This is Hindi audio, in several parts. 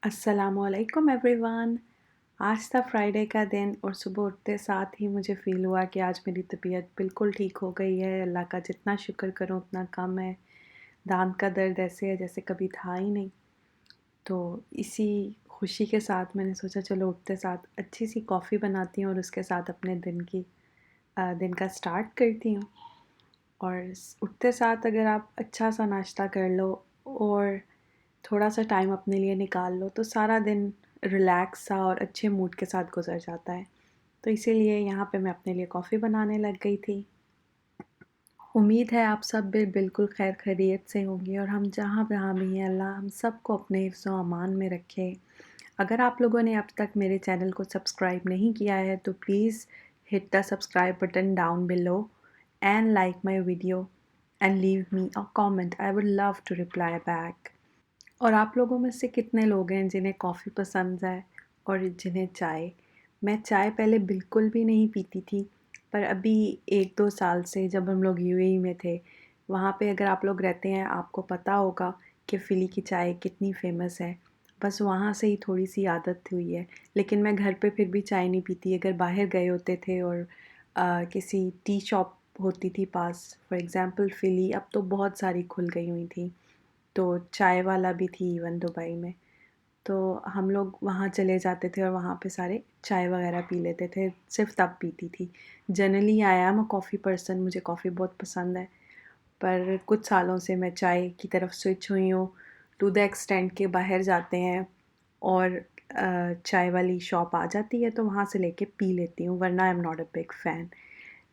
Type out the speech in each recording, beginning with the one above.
अस्सलामुअलैकुम एवरीवन। आज था फ्राइडे का दिन और सुबह उठते साथ ही मुझे फ़ील हुआ कि आज मेरी तबीयत बिल्कुल ठीक हो गई है। अल्लाह का जितना शुक्र करूँ उतना कम है। दांत का दर्द ऐसे है जैसे कभी था ही नहीं। तो इसी खुशी के साथ मैंने सोचा चलो उठते साथ अच्छी सी कॉफ़ी बनाती हूँ और उसके साथ अपने दिन का स्टार्ट करती हूँ। और उठते साथ अगर आप अच्छा सा नाश्ता कर लो और थोड़ा सा टाइम अपने लिए निकाल लो तो सारा दिन रिलैक्स सा और अच्छे मूड के साथ गुजर जाता है। तो इसीलिए यहाँ पे मैं अपने लिए कॉफ़ी बनाने लग गई थी। उम्मीद है आप सब भी बिल्कुल खैर खैरियत से होंगे और हम जहाँ भी हैं अल्लाह हम सबको अपने हिफ्ज़ व अमान में रखे। अगर आप लोगों ने अब तक मेरे चैनल को सब्सक्राइब नहीं किया है तो please hit the subscribe button down below and like my video and leave me a comment. I would love to reply back. और आप लोगों में से कितने लोग हैं जिन्हें कॉफ़ी पसंद है और जिन्हें चाय? मैं चाय पहले बिल्कुल भी नहीं पीती थी, पर अभी 1-2 साल से जब हम लोग यूएई में थे, वहाँ पे अगर आप लोग रहते हैं आपको पता होगा कि फ़िली की चाय कितनी फ़ेमस है। बस वहाँ से ही थोड़ी-सी आदत हुई है, लेकिन मैं घर पे फिर भी चाय नहीं पीती। अगर बाहर गए होते थे और किसी टी शॉप होती थी पास, फॉर एग्ज़ाम्पल फ़िली, अब तो बहुत सारी खुल गई हुई थी। तो चाय वाला भी थी इवन दुबई में। तो हम लोग वहाँ चले जाते थे और वहाँ पे सारे चाय वग़ैरह पी लेते थे, सिर्फ़ तब पीती थी। Generally I am a coffee person, मुझे कॉफ़ी बहुत पसंद है, पर कुछ सालों से मैं चाय की तरफ स्विच हुई हूँ, टू द एक्सटेंट कि बाहर जाते हैं और चाय वाली शॉप आ जाती है तो वहाँ से लेके पी लेती हूँ, वरना I am not a big fan.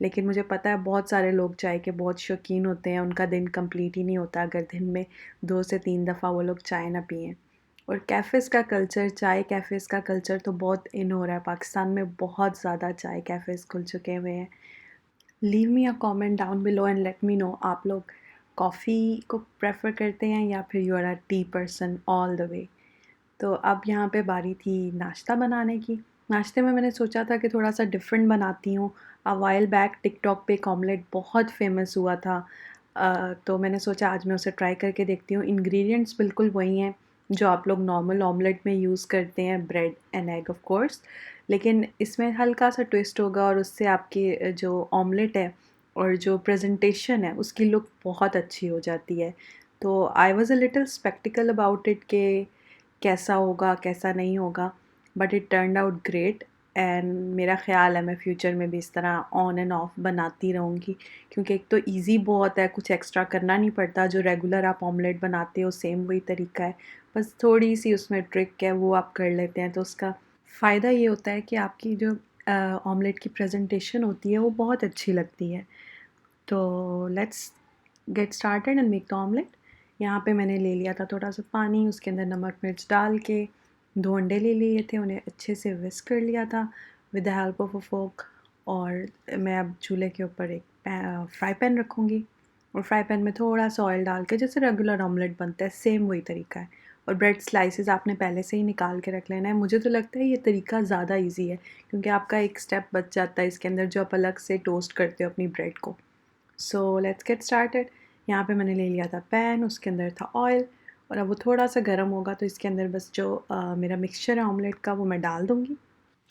लेकिन मुझे पता है बहुत सारे लोग चाय के बहुत शौकीन होते हैं, उनका दिन कंप्लीट ही नहीं होता अगर दिन में 2 से 3 दफ़ा वो लोग चाय ना पिएँ। और कैफ़ेज़ का कल्चर, चाय कैफ़ेज़ का कल्चर तो बहुत इन हो रहा है, पाकिस्तान में बहुत ज़्यादा चाय कैफ़ेज़ खुल चुके हुए हैं। Leave me a comment down below and let me know आप लोग कॉफ़ी को प्रेफ़र करते हैं या फिर you are a tea person all the way. तो अब यहाँ पे बारी थी नाश्ता बनाने की। नाश्ते में मैंने सोचा था कि थोड़ा-सा डिफ़रेंट बनाती हूँ। अ व्हाइल बैक टिकटॉक पे एक ऑमलेट बहुत फ़ेमस हुआ था। तो मैंने सोचा आज मैं उसे ट्राई करके देखती हूँ। इंग्रीडिएंट्स बिल्कुल वही हैं जो आप लोग नॉर्मल ऑमलेट में यूज़ करते हैं, bread and egg of course. लेकिन इसमें हल्का-सा ट्विस्ट होगा और उससे आपकी जो ऑमलेट है और जो प्रेज़ेंटेशन है उसकी लुक बहुत अच्छी हो जाती है। तो I was a little spectacled about it कि कैसा होगा, कैसा नहीं होगा, but it turned out great and मेरा ख़्याल है मैं फ्यूचर में भी इस तरह ऑन एंड ऑफ बनाती रहूँगी क्योंकि एक तो ईज़ी बहुत है, कुछ एक्स्ट्रा करना नहीं पड़ता, जो रेगुलर आप ऑमलेट बनाते हो सेम वही तरीका है, बस थोड़ी-सी उसमें ट्रिक है वो आप कर लेते हैं तो उसका फ़ायदा ये होता है कि आपकी जो ऑमलेट की प्रेज़ेंटेशन होती है वो बहुत अच्छी लगती है। तो let's get started and make the omelette. यहाँ पे मैंने ले लिया था थोड़ा सा पानी, उसके अंदर नमक मिर्च डाल के 2 अंडे ले लिए थे, उन्हें अच्छे से विस्क कर लिया था with the help of a fork. और मैं अब चूल्हे के ऊपर एक फ्राई पैन रखूँगी और फ्राई पैन में थोड़ा सा ऑयल डाल के जैसे रेगुलर ऑमलेट बनता है सेम वही तरीका है। और ब्रेड स्लाइसेस आपने पहले से ही निकाल के रख लेना है। मुझे तो लगता है ये तरीका ज़्यादा ईजी है क्योंकि आपका एक स्टेप बच जाता है इसके अंदर जो आप अलग से टोस्ट करते हो अपनी ब्रेड को। So let's get started. यहाँ पे मैंने ले लिया था पैन, उसके अंदर था ऑयल और अब वो थोड़ा सा गर्म होगा तो इसके अंदर बस जो मेरा मिक्सचर है ऑमलेट का वो मैं डाल दूँगी।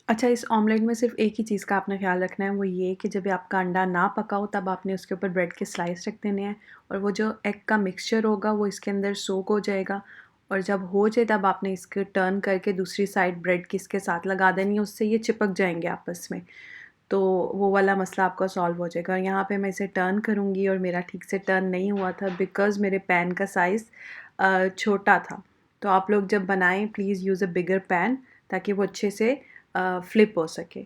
अच्छा, इस ऑमलेट में सिर्फ़ एक ही चीज़ का आपने ख़्याल रखना है, वो ये कि जब आपका अंडा ना पका हो तब आपने उसके ऊपर ब्रेड के स्लाइस रख देने हैं और वो जो एग का मिक्सचर होगा वो इसके अंदर सोक हो जाएगा और जब हो जाए तब आपने इसको टर्न करके दूसरी साइड ब्रेड की इसके साथ लगा देनी है, उससे ये चिपक जाएँगे आपस में। तो वो वाला मसला आपका सॉल्व हो जाएगा और यहाँ पे मैं इसे टर्न करूँगी और मेरा ठीक से टर्न नहीं हुआ था बिकॉज़ मेरे पैन का साइज़ छोटा था। तो आप लोग जब बनाएँ please use a bigger pan ताकि वो अच्छे से फ्लिप हो सके।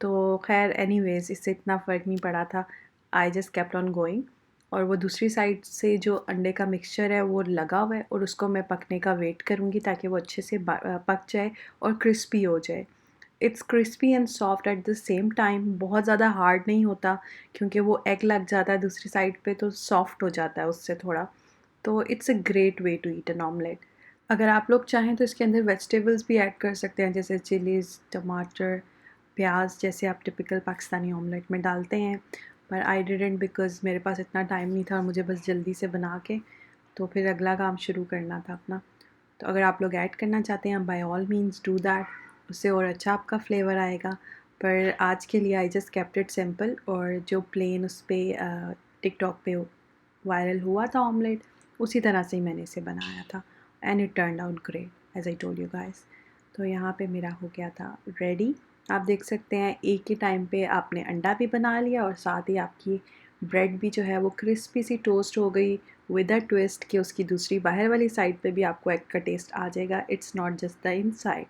तो ख़ैर एनीवेज़ इससे इतना फ़र्क नहीं पड़ा था। I just kept on going और वो दूसरी साइड से जो अंडे का मिक्सचर है वो लगा हुआ है और उसको मैं पकने का वेट करूँगी ताकि वो अच्छे से पक जाए और क्रिस्पी हो जाए। It's crispy and soft eight the same time, बहुत ज़्यादा हार्ड नहीं होता क्योंकि वो एग लग जाता है दूसरी साइड पे तो सॉफ्ट हो जाता है उससे थोड़ा। तो it's a great way to eat an omelette. अगर आप लोग चाहें तो इसके अंदर वेजिटेबल्स भी ऐड कर सकते हैं जैसे चिलीज़, टमाटर, प्याज जैसे आप टिपिकल पाकिस्तानी ऑमलेट में डालते हैं, पर आई डिडंट बिकॉज़ मेरे पास इतना टाइम नहीं था और मुझे बस जल्दी से बना के तो फिर अगला काम शुरू करना था अपना। तो अगर आप लोग ऐड करना चाहते हैं by all means do that, उससे और अच्छा आपका फ्लेवर आएगा। पर आज के लिए I just kept it simple, और जो प्लेन उस पर टिकटॉक पे वायरल हुआ था ऑमलेट, उसी तरह से ही मैंने इसे बनाया था and it turn out great as I told you guys. तो यहाँ पे मेरा हो गया था रेडी। आप देख सकते हैं एक ही टाइम पे आपने अंडा भी बना लिया और साथ ही आपकी ब्रेड भी जो है वो क्रिस्पी सी टोस्ट हो गई, विद अ ट्विस्ट कि उसकी दूसरी बाहर वाली साइड पे भी आपको एग का टेस्ट आ जाएगा, it's not just the inside.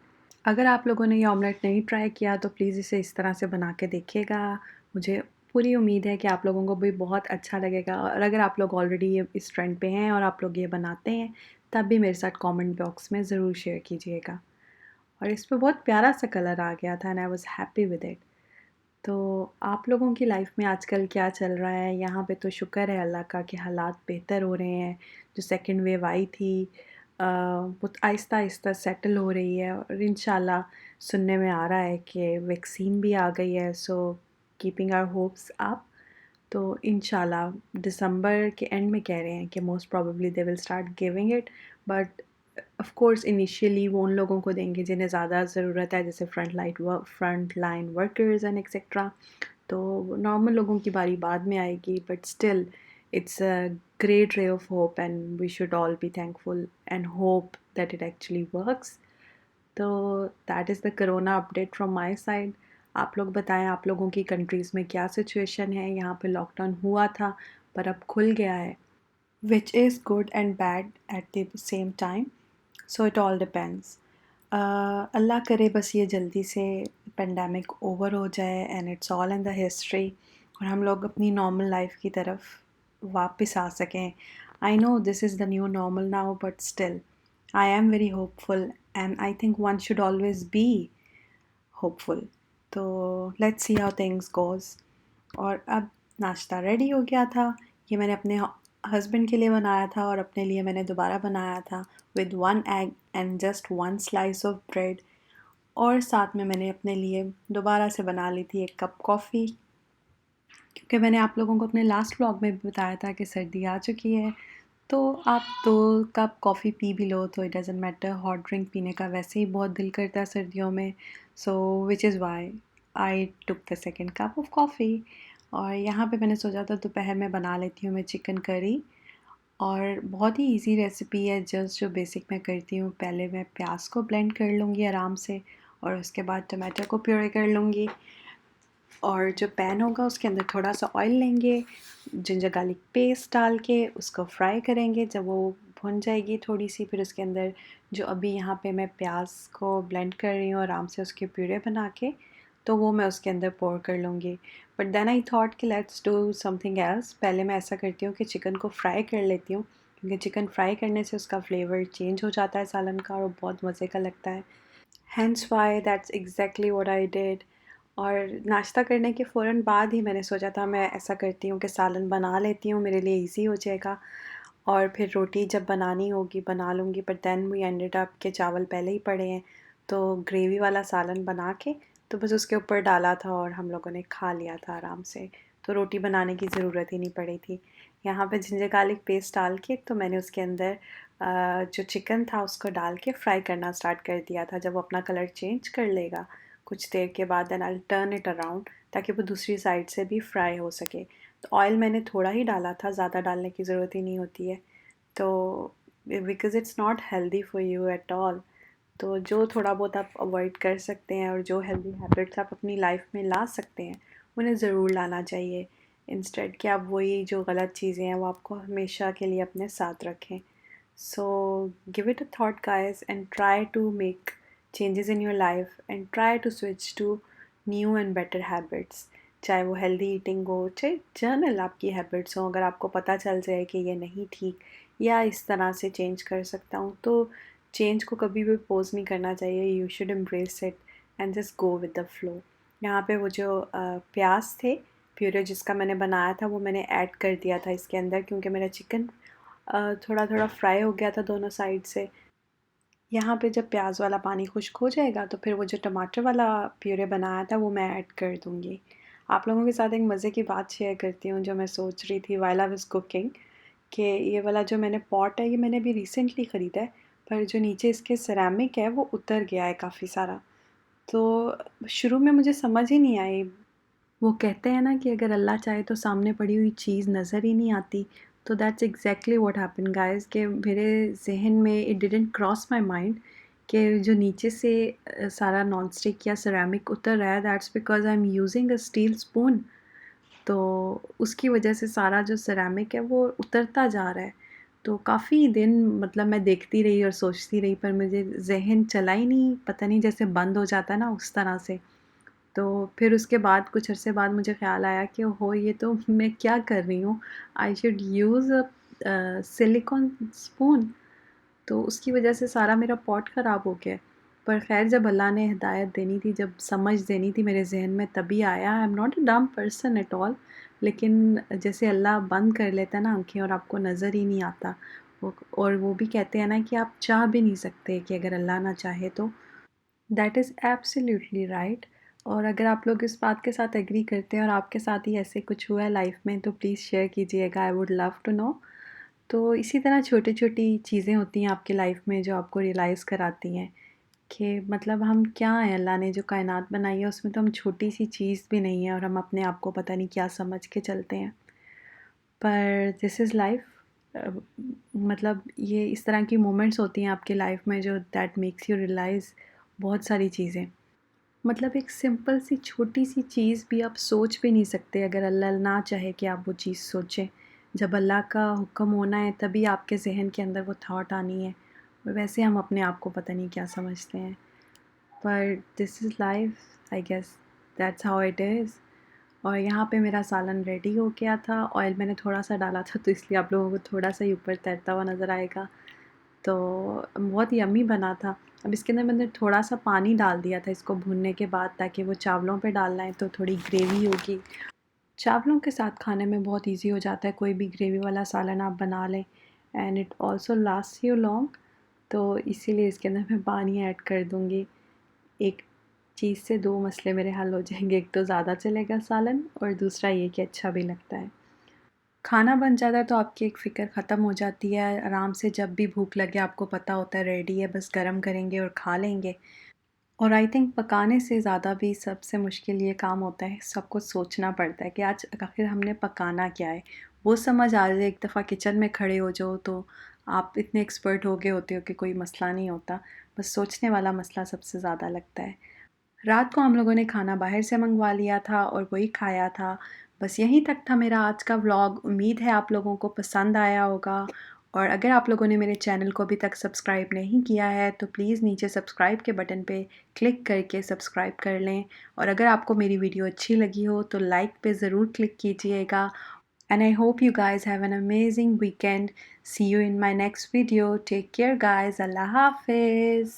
अगर आप लोगों ने ये ऑमलेट नहीं ट्राई किया तो प्लीज़ इसे इस तरह से बना के देखिएगा। मुझे पूरी उम्मीद है कि आप लोगों को भी बहुत अच्छा लगेगा, और अगर आप लोग ऑलरेडी ये इस ट्रेंड पे हैं और आप लोग ये बनाते हैं तब भी मेरे साथ कमेंट बॉक्स में ज़रूर शेयर कीजिएगा। और इस पे बहुत प्यारा सा कलर आ गया था and I was happy with it. तो आप लोगों की लाइफ में आजकल क्या चल रहा है? यहाँ पे तो शुक्र है अल्लाह का कि हालात बेहतर हो रहे हैं। जो सेकंड वेव आई थी वो आहिस्ता आहिस्ता सेटल हो रही है, और इंशाल्लाह सुनने में आ रहा है कि वैक्सीन भी आ गई है, so keeping our hopes up. तो इंशाल्लाह दिसंबर के एंड में कह रहे हैं कि most probably they will start giving it, but of course initially वो उन लोगों को देंगे जिन्हें ज़्यादा ज़रूरत है, जैसे front line workers and etcetera. तो नॉर्मल लोगों की बारी बाद में आएगी, but still it's a great ray of hope and we should all be thankful and hope that it actually works. तो that is the corona update from my side. आप लोग बताएं आप लोगों की कंट्रीज़ में क्या सिचुएशन है? यहाँ पे लॉकडाउन हुआ था पर अब खुल गया है, which is good and bad at the same time, so it all depends. Allah करे बस ये जल्दी से पेंडेमिक ओवर हो जाए and it's all in the history, और हम लोग अपनी नॉर्मल लाइफ की तरफ वापस आ सकें। I know this is the new normal now, but still I am very hopeful and I think one should always be hopeful. तो let's see how things goes. और अब नाश्ता रेडी हो गया था। ये मैंने अपने हस्बैंड के लिए बनाया था और अपने लिए मैंने दोबारा बनाया था with one egg and just one slice of bread। और साथ में मैंने अपने लिए दोबारा से बना ली थी एक कप कॉफ़ी, क्योंकि मैंने आप लोगों को अपने लास्ट व्लॉग में भी बताया था कि सर्दी आ चुकी है। तो आप 2 कप कॉफ़ी पी भी लो तो it doesn't matter, hot drink पीने का वैसे ही बहुत दिल करता है सर्दियों में। So which is why I took the second cup of coffee. और यहाँ पे मैंने सोचा था दोपहर में बना लेती हूँ मैं चिकन करी, और बहुत ही इजी रेसिपी है। जस्ट जो बेसिक मैं करती हूँ, पहले मैं प्याज को ब्लेंड कर लूँगी आराम से, और उसके बाद टमाटो को प्यूरी कर लूँगी, और जो पैन होगा उसके अंदर थोड़ा सा ऑयल लेंगे, जिंजर गार्लिक पेस्ट डाल के उसको फ्राई करेंगे। जब वो भुन जाएगी थोड़ी सी, फिर उसके अंदर जो अभी यहाँ पे मैं प्याज को ब्लेंड कर रही हूँ आराम से उसके प्यूरे बना के, तो वो मैं उसके अंदर पोर कर लूँगी। बट देन आई थॉट कि लेट्स डू समथिंग एल्स। पहले मैं ऐसा करती हूँ कि चिकन को फ्राई कर लेती हूँ, क्योंकि चिकन फ्राई करने से उसका फ्लेवर चेंज हो जाता है सालन का, और बहुत मज़े का लगता है। Hence why that's exactly what I did. और नाश्ता करने के फ़ौरन बाद ही मैंने सोचा था मैं ऐसा करती हूँ कि सालन बना लेती हूँ, मेरे लिए इजी हो जाएगा, और फिर रोटी जब बनानी होगी बना लूँगी। But then we ended up के चावल पहले ही पड़े हैं, तो ग्रेवी वाला सालन बना के तो बस उसके ऊपर डाला था और हम लोगों ने खा लिया था आराम से। तो रोटी बनाने की ज़रूरत ही नहीं पड़ी थी। यहाँ पे जिंजर गार्लिक पेस्ट डाल के तो मैंने उसके अंदर जो चिकन था उसको डाल के फ्राई करना स्टार्ट कर दिया था। जब वो अपना कलर चेंज कर लेगा कुछ देर के बाद, then I turn it around ताकि वो दूसरी साइड से भी फ्राई हो सके। तो ऑयल मैंने थोड़ा ही डाला था, ज़्यादा डालने की ज़रूरत ही नहीं होती है, तो because it's not healthy for you at all. तो जो थोड़ा बहुत आप अवॉइड कर सकते हैं और जो हेल्दी हैबिट्स आप अपनी लाइफ में ला सकते हैं उन्हें ज़रूर लाना चाहिए, इंस्टेड कि आप वही जो गलत चीज़ें हैं वो आपको हमेशा के लिए अपने साथ रखें। So give it a thought, guys, and try to make changes in your life and try to switch to new and better habits. चाहे वो हेल्दी ईटिंग हो, चाहे जर्नल आपकी हैबिट्स हो, अगर आपको पता चल जाए कि ये नहीं ठीक या इस तरह से चेंज कर सकता हूँ, तो चेंज को कभी भी पोज नहीं करना चाहिए। You should embrace it and just go with the flow. यहाँ पे वो जो प्याज थे प्यूरे जिसका मैंने बनाया था वो मैंने ऐड कर दिया था इसके अंदर, क्योंकि मेरा चिकन थोड़ा थोड़ा फ्राई हो गया था दोनों साइड से। यहाँ पे जब प्याज वाला पानी खुश्क हो जाएगा तो फिर वो जो टमाटर वाला प्यूरे बनाया था वो मैं ऐड कर दूँगी। आप लोगों के साथ एक मज़े की बात शेयर करती हूँ जो मैं सोच रही थी व्हाइल आई वाज़ कुकिंग, कि ये वाला जो मैंने पॉट है ये मैंने अभी रिसेंटली ख़रीदा है, पर जो नीचे इसके सिरेमिक है वो उतर गया है काफ़ी सारा। तो शुरू में मुझे समझ ही नहीं आई। वो कहते हैं ना कि अगर अल्लाह चाहे तो सामने पड़ी हुई चीज़ नज़र ही नहीं आती। तो that's exactly what happened guys, कि मेरे जहन में it didn't cross my mind कि जो नीचे से सारा नॉन स्टिक या सिरेमिक उतर रहा है, that's because I am using a steel spoon. तो उसकी वजह से सारा जो सिरेमिक है वो उतरता जा रहा है। तो काफ़ी दिन मतलब मैं देखती रही और सोचती रही, पर मुझे ज़हन चला ही नहीं, पता नहीं जैसे बंद हो जाता है ना उस तरह से। तो फिर उसके बाद कुछ अरसे बाद मुझे ख़्याल आया कि ओहो ये तो मैं क्या कर रही हूँ, I should use a silicon spoon. तो उसकी वजह से सारा मेरा पॉट ख़राब हो गया। पर ख़ैर जब अल्लाह ने हिदायत देनी थी, जब समझ देनी थी मेरे ज़हन में, तभी आया। I am not a dumb person at all, लेकिन जैसे अल्लाह बंद कर लेता है ना आँखें और आपको नज़र ही नहीं आता। वो और वो भी कहते हैं ना कि आप चाह भी नहीं सकते कि अगर अल्लाह ना चाहे तो। That is absolutely right. और अगर आप लोग इस बात के साथ एग्री करते हैं और आपके साथ ही ऐसे कुछ हुआ है लाइफ में, तो प्लीज़ शेयर कीजिएगा, I would love to know. तो इसी तरह छोटी-छोटी चीज़ें होती हैं आपकी लाइफ में जो आपको रियलाइज़ कराती हैं कि मतलब हम क्या हैं, अल्लाह ने जो कायनात बनाई है उसमें तो हम छोटी-सी चीज़ भी नहीं है और हम अपने आप को पता नहीं क्या समझ के चलते हैं। पर दिस इज़ लाइफ। मतलब ये इस तरह की मोमेंट्स होती हैं आपकी लाइफ में जो दैट मेक्स यू रियलाइज़ बहुत सारी चीज़ें। मतलब एक सिंपल सी छोटी-सी चीज़ भी आप सोच भी नहीं सकते अगर अल्लाह ना चाहे कि आप वो चीज़ सोचें। जब अल्लाह का हुक्म होना है तभी आपके ज़हन के अंदर वो थॉट आनी है। और वैसे हम अपने आप को पता नहीं क्या समझते हैं। पर this is life, I guess that's how it is. और यहाँ पे मेरा सालन रेडी हो गया था। ऑयल मैंने थोड़ा-सा डाला था तो इसलिए आप लोगों को थोड़ा-सा ही ऊपर तैरता हुआ नज़र आएगा। तो बहुत यम्मी बना था। अब इसके अंदर मैंने थोड़ा-सा पानी डाल दिया था इसको भूनने के बाद, ताकि वो चावलों पे डालना है तो थोड़ी ग्रेवी होगी। चावलों के साथ खाने में बहुत ईज़ी हो जाता है, कोई भी ग्रेवी वाला सालन आप बना लें, and it also lasts you long. तो इसीलिए इसके अंदर मैं पानी ऐड कर दूँगी। एक चीज़ से 2 मसले मेरे हल हो जाएँगे, एक तो ज़्यादा चलेगा सालन और दूसरा ये कि अच्छा भी लगता है। खाना बन जाता है तो आपकी एक फ़िक्र ख़त्म हो जाती है, आराम से जब भी भूख लगे आपको पता होता है रेडी है, बस गरम करेंगे और खा लेंगे। और आई थिंक पकाने से ज़्यादा भी सबसे मुश्किल ये काम होता है, सब कुछ सोचना पड़ता है कि आज आखिर हमने पकाना क्या है। वो समझ आ जाए एक दफ़ा किचन में खड़े हो जाओ तो आप इतने एक्सपर्ट हो गए होते हो कि कोई मसला नहीं होता, बस सोचने वाला मसला सबसे ज़्यादा लगता है। रात को हम लोगों ने खाना बाहर से मंगवा लिया था और वही खाया था। बस यहीं तक था मेरा आज का व्लॉग। उम्मीद है आप लोगों को पसंद आया होगा। और अगर आप लोगों ने मेरे चैनल को अभी तक सब्सक्राइब नहीं किया है तो प्लीज़ नीचे सब्सक्राइब के बटन पे क्लिक करके सब्सक्राइब कर लें। और अगर आपको मेरी वीडियो अच्छी लगी हो तो लाइक पे ज़रूर क्लिक कीजिएगा। And I hope you guys have an amazing weekend. See you in my next video. Take care guys. Allah हाफ़िज़।